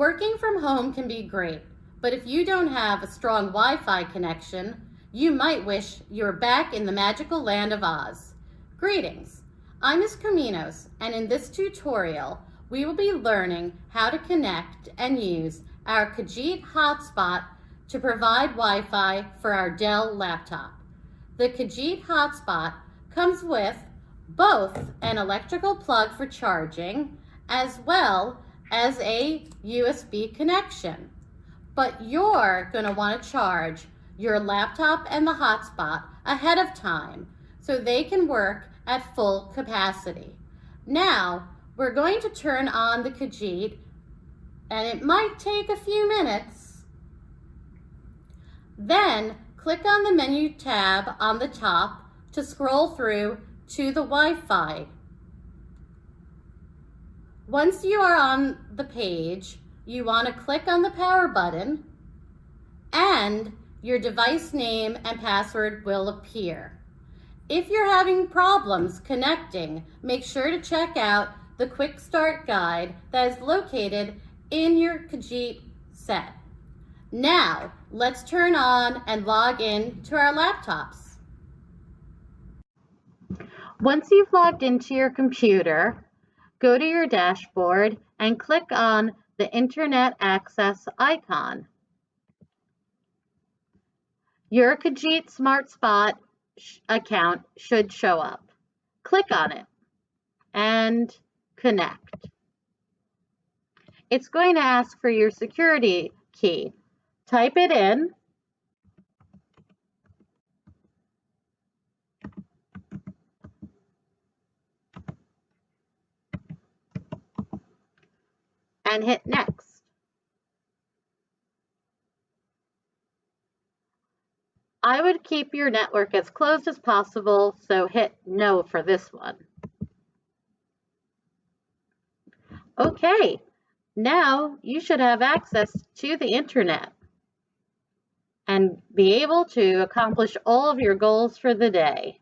Working from home can be great, but if you don't have a strong Wi-Fi connection, you might wish you were back in the magical land of Oz. Greetings, I'm Ms. Kominos, and in this tutorial, we will be learning how to connect and use our Kajeet HotSpot to provide Wi-Fi for our Dell laptop. The Kajeet HotSpot comes with both an electrical plug for charging as well as a USB connection. But you're going to want to charge your laptop and the hotspot ahead of time so they can work at full capacity. Now, we're going to turn on the Kajeet, and it might take a few minutes. Then, click on the menu tab on the top to scroll through to the Wi-Fi. Once you are on the page, you want to click on the power button and your device name and password will appear. If you're having problems connecting, make sure to check out the quick start guide that is located in your Kajeet set. Now, let's turn on and log in to our laptops. Once you've logged into your computer, go to your dashboard and click on the Internet Access icon. Your Kajeet SmartSpot account should show up. Click on it and connect. It's going to ask for your security key. Type it in. And hit next. I would keep your network as closed as possible, so hit no for this one. Okay, now you should have access to the internet and be able to accomplish all of your goals for the day.